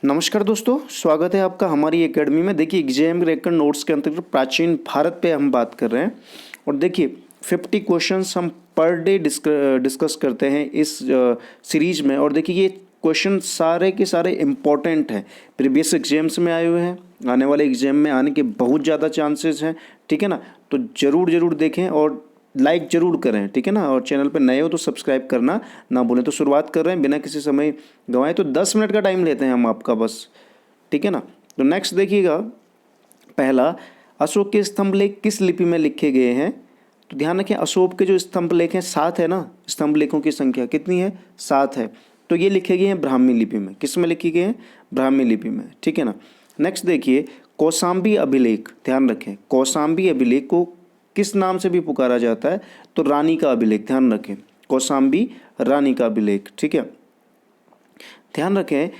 नमस्कार दोस्तों, स्वागत है आपका हमारी एकेडमी में। देखिए एग्जाम रेकर नोट्स के अंतर्गत प्राचीन भारत पे हम बात कर रहे हैं। और देखिए 50 क्वेश्चंस हम पर डे डिस्कस करते हैं इस सीरीज में। और देखिए ये क्वेश्चन सारे के सारे इम्पोर्टेंट हैं, प्रीवियस एग्जाम्स में आए हुए हैं, आने वाले एग्जाम में आने के बहुत ज़्यादा चांसेस हैं। ठीक है ना, तो ज़रूर देखें और लाइक ज़रूर करें। ठीक है ना, और चैनल पर नए हो तो सब्सक्राइब करना ना भूलें। तो शुरुआत कर रहे हैं बिना किसी समय गंवाए। तो 10 मिनट का टाइम लेते हैं हम आपका बस। ठीक है ना, तो नेक्स्ट देखिएगा। पहला, अशोक के स्तंभ लेख किस लिपि में लिखे गए हैं? तो ध्यान रखें, अशोक के जो स्तंभ लेख हैं 7 है ना, स्तंभ लेखों की संख्या कितनी है? 7 है। तो ये लिखे गए हैं ब्राह्मी लिपि में। किस में लिखे गए हैं? ब्राह्मी लिपि में। ठीक है ना। नेक्स्ट देखिए, कौशाम्बी अभिलेख। ध्यान रखें, कौशाम्बी अभिलेख को किस नाम से भी पुकारा जाता है? तो रानी का अभिलेख। ध्यान रखें, कौशाम्बी रानी का अभिलेख। ठीक है। ध्यान रखें,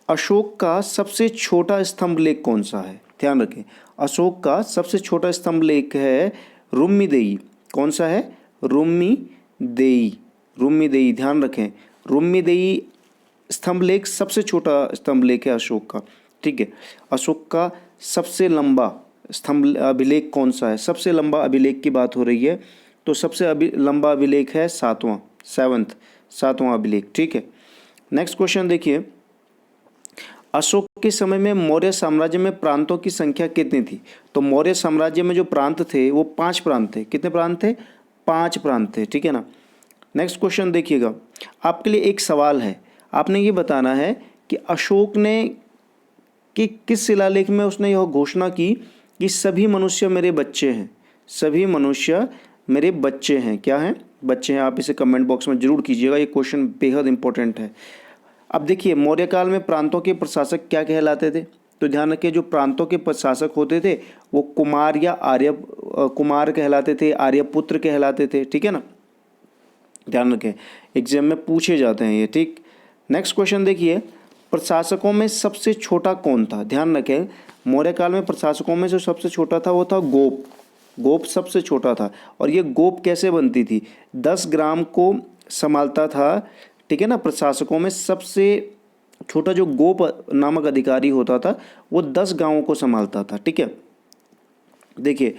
अशोक का सबसे छोटा स्तंभ लेख कौन सा है? ध्यान रखें, अशोक का सबसे छोटा स्तंभ लेख है रुम्मीदेई। कौन सा है? रुम्मीदेई। रुम्मीदेई, ध्यान रखें, रुम्मीदेई स्तंभ लेख सबसे छोटा स्तंभ लेख है अशोक का। ठीक है। अशोक का सबसे लंबा स्तंभ अभिलेख कौन सा है? सबसे लंबा अभिलेख की बात हो रही है, तो सबसे लंबा अभिलेख है 7वां अभिलेख। ठीक है। नेक्स्ट क्वेश्चन देखिए, अशोक के समय में मौर्य साम्राज्य में प्रांतों की संख्या कितनी थी? तो मौर्य साम्राज्य में जो प्रांत थे वो 5 प्रांत थे। कितने प्रांत थे? 5 प्रांत थे। ठीक है ना। नेक्स्ट क्वेश्चन देखिएगा, आपके लिए एक सवाल है। आपने ये बताना है कि अशोक ने कि किस शिलालेख में उसने यह घोषणा की कि सभी मनुष्य मेरे बच्चे हैं। सभी मनुष्य मेरे बच्चे हैं। क्या हैं? बच्चे हैं। आप इसे कमेंट बॉक्स में जरूर कीजिएगा, ये क्वेश्चन बेहद इंपॉर्टेंट है। अब देखिए, मौर्य काल में प्रांतों के प्रशासक क्या कहलाते थे? तो ध्यान रखिए, जो प्रांतों के प्रशासक होते थे वो कुमार या कुमार कहलाते थे, आर्यपुत्र कहलाते थे। ठीक है ना, ध्यान रखें, एग्जाम में पूछे जाते हैं ये। ठीक। नेक्स्ट क्वेश्चन देखिए, प्रशासकों में सबसे छोटा कौन था? ध्यान रखें, मौर्य काल में प्रशासकों में जो सबसे छोटा था वो था गोप। गोप सबसे छोटा था। और ये गोप कैसे बनती थी? 10 ग्राम को संभालता था। ठीक है ना, प्रशासकों में सबसे छोटा जो गोप नामक अधिकारी होता था वो 10 गांवों को संभालता था। ठीक है। देखिए,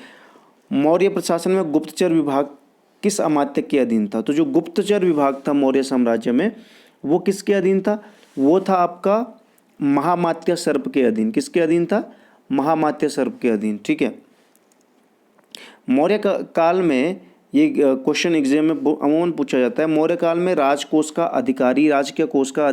मौर्य प्रशासन में गुप्तचर विभाग किस अमात्य के अधीन था? तो जो गुप्तचर विभाग था मौर्य साम्राज्य में वो किसके अधीन था? वो था आपका महामात्य सर्प के अधीन। किसके अधीन था? महामात्य सर्प के अधीन। ठीक है। मौर्य काल में ये क्वेश्चन एग्जाम में अमूमन पूछा जाता है। मौर्य काल में राजकोष का अधिकारी, राजकीय कोष का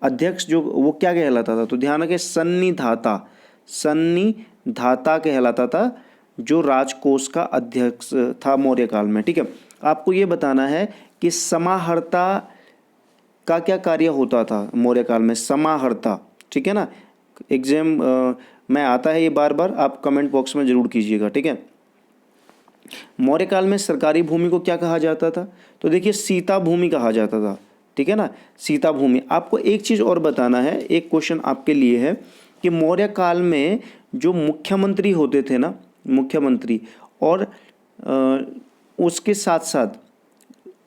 अध्यक्ष जो वो क्या कहलाता था? तो ध्यान रखें, सन्निधाता। सन्निधाता कहलाता था जो राजकोष का अध्यक्ष था मौर्य काल में। ठीक है। आपको ये बताना है कि समाहर्ता का क्या कार्य होता था मौर्य काल में? समाहर्ता। ठीक है ना, एग्जाम में आता है ये बार बार, आप कमेंट बॉक्स में जरूर कीजिएगा। ठीक है। मौर्य काल में सरकारी भूमि को क्या कहा जाता था? तो देखिए, सीता भूमि कहा जाता था। ठीक है ना, सीता भूमि। आपको एक चीज़ और बताना है, एक क्वेश्चन आपके लिए है कि मौर्य काल में जो मुख्यमंत्री होते थे ना, मुख्यमंत्री और उसके साथ साथ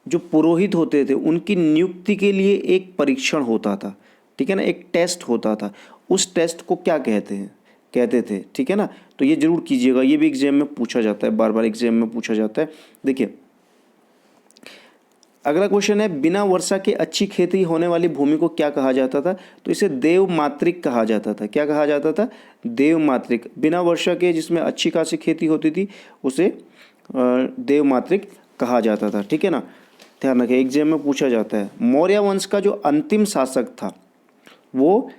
जो पुरोहित होते थे उनकी नियुक्ति के लिए एक परीक्षण होता था। ठीक है ना, एक टेस्ट होता था। उस टेस्ट को क्या कहते थे? ठीक है ना, तो ये जरूर कीजिएगा, ये भी एग्जाम में पूछा जाता है, बार बार एग्जाम में पूछा जाता है। देखिए, अगला क्वेश्चन है, बिना वर्षा के अच्छी खेती होने वाली भूमि को क्या कहा जाता था? तो इसे देवमातृक कहा जाता था। क्या कहा जाता था? देवमातृक। बिना वर्षा के जिसमें अच्छी खासी खेती होती थी उसे देवमातृक कहा जाता था। ठीक है ना, ध्यान रखें, एग्जाम में पूछा जाता है। मौर्य वंश का जो अंतिम शासक था वो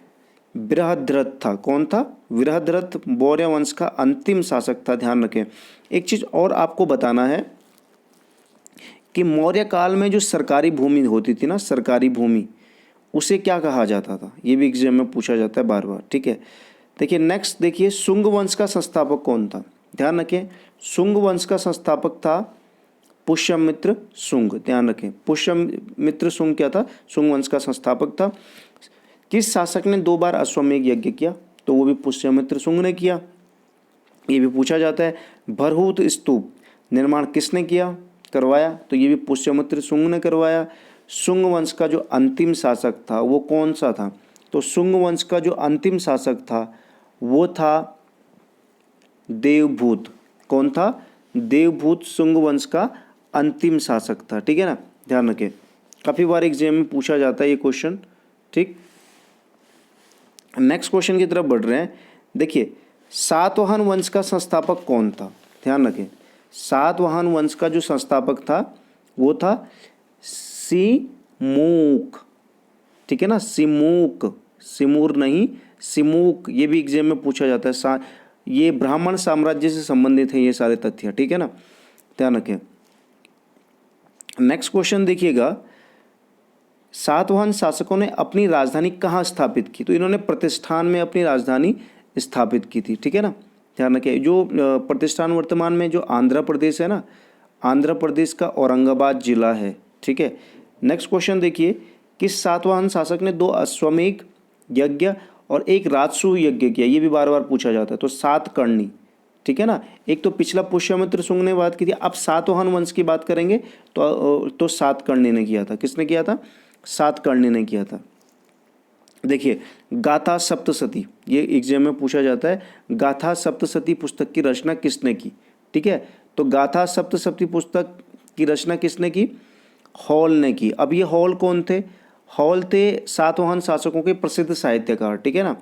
बृहद्रथ था। कौन था? बृहद्रथ मौर्य वंश का अंतिम शासक था। ध्यान रखें। एक चीज और आपको बताना है कि मौर्य काल में जो सरकारी भूमि होती थी ना, सरकारी भूमि, उसे क्या कहा जाता था? ये भी एग्जाम में पूछा जाता है बार बार। ठीक है। देखिए, नेक्स्ट देखिए, शुंग वंश का संस्थापक कौन था? ध्यान रखें, शुंग वंश का संस्थापक था पुष्यमित्र शुंग। ध्यान रखें, पुष्यमित्र शुंग क्या था? शुंग वंश का संस्थापक था। किस शासक ने 2 बार अश्वमेध यज्ञ किया? तो वो भी पुष्यमित्र शुंग ने किया। ये भी पूछा जाता है। भरहूत स्तूप निर्माण किसने करवाया? तो ये भी पुष्यमित्र शुंग ने करवाया। शुंग वंश का जो अंतिम शासक था वो कौन सा था? तो शुंग वंश का जो अंतिम शासक था वो था देवभूत। कौन था? देवभूत शुंग वंश का अंतिम शासक था। ठीक है ना, ध्यान रखें, काफ़ी बार एग्जाम में पूछा जाता है ये क्वेश्चन। ठीक, नेक्स्ट क्वेश्चन की तरफ बढ़ रहे हैं। देखिए, सातवाहन वंश का संस्थापक कौन था? ध्यान रखें, सातवाहन वंश का जो संस्थापक था वो था सिमूक। ठीक है ना, सिमूक, सिमूर नहीं, सिमूक। ये भी एग्जाम में पूछा जाता है। ये ब्राह्मण साम्राज्य से संबंधित है ये सारे तथ्य। ठीक है ना, ध्यान रखें। नेक्स्ट क्वेश्चन देखिएगा, सातवाहन शासकों ने अपनी राजधानी कहाँ स्थापित की? तो इन्होंने प्रतिष्ठान में अपनी राजधानी स्थापित की थी। ठीक है ना, ध्यान रखें। जो प्रतिष्ठान वर्तमान में जो आंध्र प्रदेश है ना, आंध्र प्रदेश का औरंगाबाद जिला है। ठीक है, नेक्स्ट क्वेश्चन देखिए, किस सातवाहन शासक ने 2 अश्वमेध यज्ञ और 1 राजसूय यज्ञ किया? ये भी बार बार पूछा जाता है। तो सातकर्णी। ठीक है ना, एक तो पिछला पुष्यमित्र शुंग ने बात की थी, अब सातवाहन वंश की बात करेंगे तो सातकर्णी ने किया था। किसने किया था? सातकर्णी ने किया था। देखिए, गाथा सप्तशती, ये एग्जाम में पूछा जाता है। गाथा सप्तशती पुस्तक की रचना किसने की? ठीक है, तो गाथा सप्तशती पुस्तक की रचना किसने की? हॉल ने की। अब ये हॉल कौन थे? हॉल थे सातवाहन शासकों के प्रसिद्ध साहित्यकार। ठीक है ना,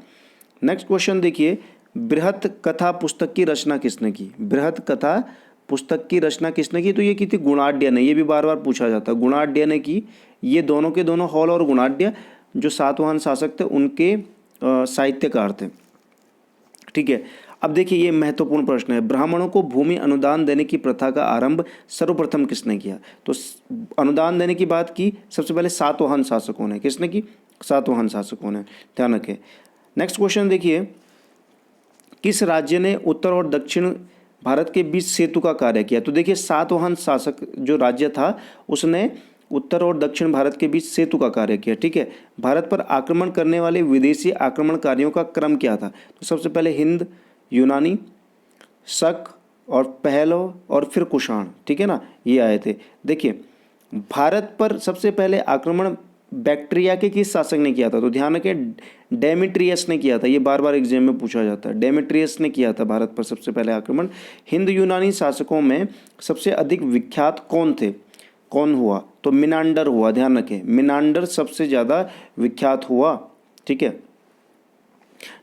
नेक्स्ट क्वेश्चन देखिए, बृहत कथा पुस्तक की रचना किसने की? बृहत कथा पुस्तक की रचना किसने की? तो ये की थी गुणाढ्य ने। ये भी बार बार पूछा जाता है, गुणाढ्य ने की। ये दोनों के दोनों, हॉल और गुणाढ्य, जो सातवाहन शासक थे उनके साहित्यकार थे। ठीक है, अब देखिए ये महत्वपूर्ण प्रश्न है, ब्राह्मणों को भूमि अनुदान देने की प्रथा का आरंभ सर्वप्रथम किसने किया? तो अनुदान देने की बात की सबसे पहले सातवाहन शासकों ने। किसने की? सातवाहन शासकों ने। ध्यान रखें। नेक्स्ट क्वेश्चन देखिए, किस राज्य ने उत्तर और दक्षिण भारत के बीच सेतु का कार्य किया? तो देखिए, सातवाहन शासक जो राज्य था उसने उत्तर और दक्षिण भारत के बीच सेतु का कार्य किया। ठीक है, भारत पर आक्रमण करने वाले विदेशी आक्रमणकारियों का क्रम क्या था? तो सबसे पहले हिंद, यूनानी, शक और पहलव और फिर कुषाण। ठीक है ना, ये आए थे। देखिए, भारत पर सबसे पहले आक्रमण बैक्ट्रिया के किस शासक ने किया था? तो ध्यान रखें, डेमेट्रियस ने किया था। ये बार बार एग्जाम में पूछा जाता है। डेमेट्रियस ने किया था भारत पर सबसे पहले आक्रमण। हिंद यूनानी शासकों में सबसे अधिक विख्यात कौन थे? कौन हुआ? तो मिनांडर हुआ। ध्यान रखें, मिनांडर सबसे ज़्यादा विख्यात हुआ। ठीक है,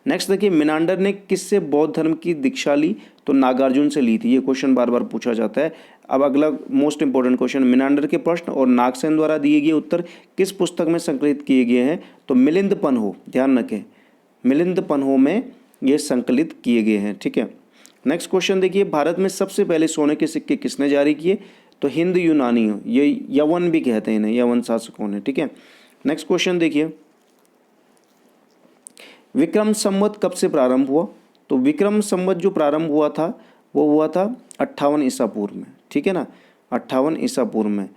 नेक्स्ट देखिए, मिनांडर ने किससे बौद्ध धर्म की दीक्षा ली? तो नागार्जुन से ली थी। ये क्वेश्चन बार बार पूछा जाता है। अब अगला मोस्ट इंपॉर्टेंट क्वेश्चन, मिनांडर के प्रश्न और नागसेन द्वारा दिए गए उत्तर किस पुस्तक में संकलित किए गए हैं? तो मिलिंद पन्हो। ध्यान रखें, मिलिंद पन्हो में ये संकलित किए गए हैं। ठीक है, नेक्स्ट क्वेश्चन देखिए, भारत में सबसे पहले सोने के सिक्के किसने जारी किए? तो हिंद यूनानी, ये यवन भी कहते हैं इन्हें, यवन शासकों ने। ठीक है, नेक्स्ट क्वेश्चन देखिए, विक्रम संवत कब से प्रारंभ हुआ? तो विक्रम संवत जो प्रारंभ हुआ था वो हुआ था 58 ईसा पूर्व में। ठीक है ना, 58 ईसा पूर्व में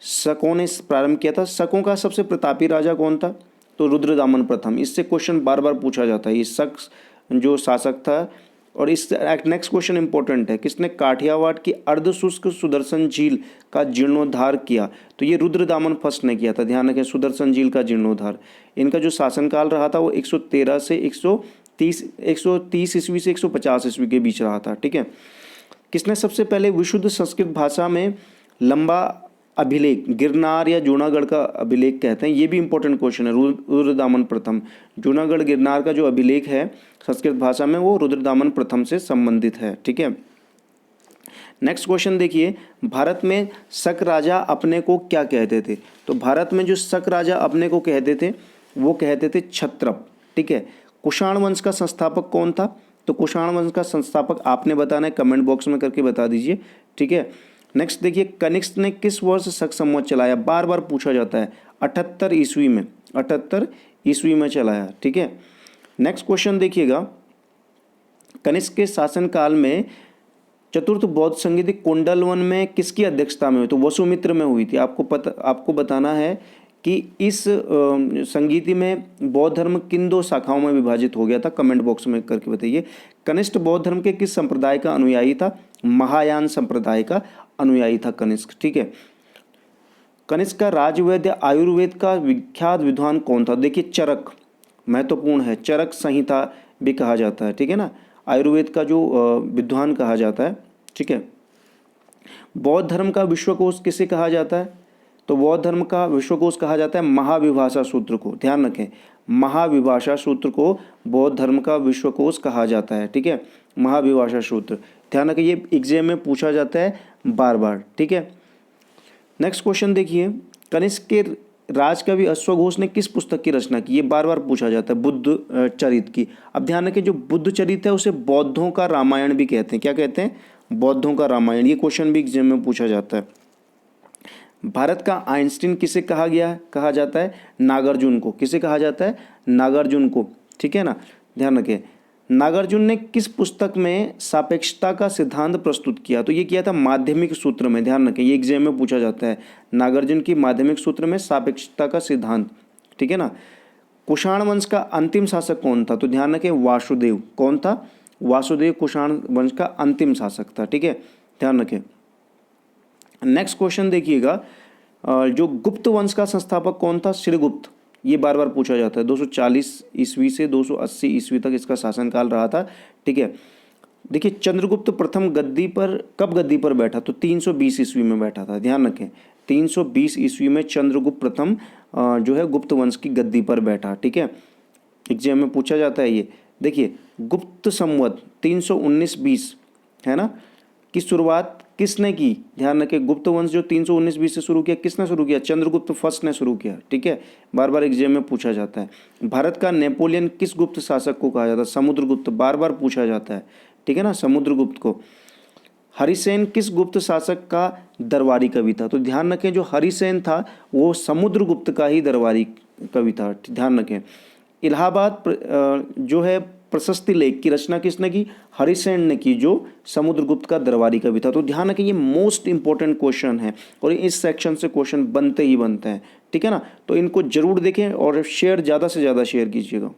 शकों ने प्रारंभ किया था। शकों का सबसे प्रतापी राजा कौन था? तो रुद्रदामन प्रथम। इससे क्वेश्चन बार बार पूछा जाता है, ये शक जो शासक था। और इस नेक्स्ट क्वेश्चन इंपॉर्टेंट है, किसने काठियावाड़ की अर्धशुष्क सुदर्शन झील का जीर्णोद्धार किया? तो ये रुद्रदामन फर्स्ट ने किया था। ध्यान रखें, सुदर्शन झील का जीर्णोद्धार। इनका जो शासनकाल रहा था वो 113 से 130 ईस्वी से 150 ईस्वी के बीच रहा था। ठीक है, किसने सबसे पहले विशुद्ध संस्कृत भाषा में लंबा अभिलेख, गिरनार या जूनागढ़ का अभिलेख कहते हैं, ये भी इंपॉर्टेंट क्वेश्चन है। रुद्रदामन प्रथम, जूनागढ़ गिरनार का जो अभिलेख है संस्कृत भाषा में वो रुद्रदामन प्रथम से संबंधित है। ठीक है, नेक्स्ट क्वेश्चन देखिए, भारत में शक राजा अपने को क्या कहते थे? तो भारत में जो शक राजा अपने को कहते थे वो कहते थे क्षत्रप। ठीक है, कुषाण वंश का संस्थापक कौन था? तो कुषाण वंश का संस्थापक आपने बताना है, कमेंट बॉक्स में करके बता दीजिए। ठीक है, नेक्स्ट देखिए, कनिष्क ने किस वर्ष शक संवत चलाया? बार बार पूछा जाता है, 78 ईस्वी में, 78 ईस्वी में चलाया। ठीक है, नेक्स्ट क्वेश्चन देखिएगा, कनिष्क के शासनकाल में चतुर्थ बौद्ध संगीति कुंडलवन में किसकी अध्यक्षता में हुई? तो वसुमित्र में हुई थी। आपको बताना है कि इस संगीति में बौद्ध धर्म किन 2 शाखाओं में विभाजित हो गया था, कमेंट बॉक्स में करके बताइए। कनिष्क बौद्ध धर्म के किस संप्रदाय का अनुयायी था? महायान संप्रदाय का अनुयायी था कनिष्क। ठीक है, कनिष्क का राजवैद्य आयुर्वेद का विख्यात विद्वान कौन था? देखिए, चरक, महत्वपूर्ण है, चरक संहिता भी कहा जाता है, ठीक है ना, आयुर्वेद का जो विद्वान कहा जाता है, ठीक है। बौद्ध धर्म का विश्वकोश किसे कहा जाता है? तो बौद्ध धर्म का विश्वकोश कहा जाता है महाविभाषा सूत्र को, ध्यान रखें, महाविभाषा सूत्र को बौद्ध धर्म का विश्वकोश कहा जाता है, ठीक है, महाविभाषा सूत्र, ध्यान रखें, ये एग्जाम में पूछा जाता है बार बार, ठीक है। नेक्स्ट क्वेश्चन देखिए, कनिष्क के राजकवि अश्वघोष ने किस पुस्तक की रचना की? ये बार बार पूछा जाता है, बुद्ध चरित की। अब ध्यान रखें, जो बुद्ध चरित है उसे बौद्धों का रामायण भी कहते हैं। क्या कहते हैं? बौद्धों का रामायण। ये क्वेश्चन भी एग्जाम में पूछा जाता है। भारत का आइंस्टीन किसे कहा जाता है? नागार्जुन को। किसे कहा जाता है? नागार्जुन को, ठीक है ना, ध्यान रखें। नागार्जुन ने किस पुस्तक में सापेक्षता का सिद्धांत प्रस्तुत किया? तो ये किया था माध्यमिक सूत्र में, ध्यान रखें, ये एग्जाम में पूछा जाता है। नागार्जुन की माध्यमिक सूत्र में सापेक्षता का सिद्धांत, ठीक है ना। कुषाण वंश का अंतिम शासक कौन था? तो ध्यान रखें, वासुदेव। कौन था? वासुदेव कुषाण वंश का अंतिम शासक था, ठीक है, ध्यान रखें। नेक्स्ट क्वेश्चन देखिएगा, जो गुप्त वंश का संस्थापक कौन था? श्रीगुप्त। ये बार बार पूछा जाता है। 240 ईस्वी से 280 ईस्वी तक इसका शासनकाल रहा था, ठीक है। देखिए, चंद्रगुप्त प्रथम गद्दी पर कब गद्दी पर बैठा? तो 320 ईस्वी में बैठा था, ध्यान रखें, 320 ईस्वी में चंद्रगुप्त प्रथम जो है गुप्त वंश की गद्दी पर बैठा, ठीक है, एग्जाम में पूछा जाता है ये। देखिए, गुप्त संवत 319-20 है ना, की शुरुआत किसने की? ध्यान रखें, गुप्त वंश जो 319-20 से शुरू किया, किसने शुरू किया? चंद्रगुप्त फर्स्ट ने शुरू किया, ठीक है, बार बार एग्जाम में पूछा जाता है। भारत का नेपोलियन किस गुप्त शासक को कहा जाता है? समुद्रगुप्त, बार बार पूछा जाता है, ठीक है ना, समुद्रगुप्त को। हरिसेन किस गुप्त शासक का दरबारी कवि था? तो ध्यान रखें, जो हरिसेन था वो समुद्रगुप्त का ही दरबारी कवि था, ध्यान रखें। इलाहाबाद जो है प्रशस्ति लेख की रचना किसने की? हरिसेन ने की, जो समुद्रगुप्त का दरबारी कवि था। तो ध्यान रखें, ये मोस्ट इंपॉर्टेंट क्वेश्चन है और इस सेक्शन से क्वेश्चन बनते ही बनते हैं, ठीक है ना। तो इनको जरूर देखें और शेयर ज़्यादा से ज़्यादा शेयर कीजिएगा।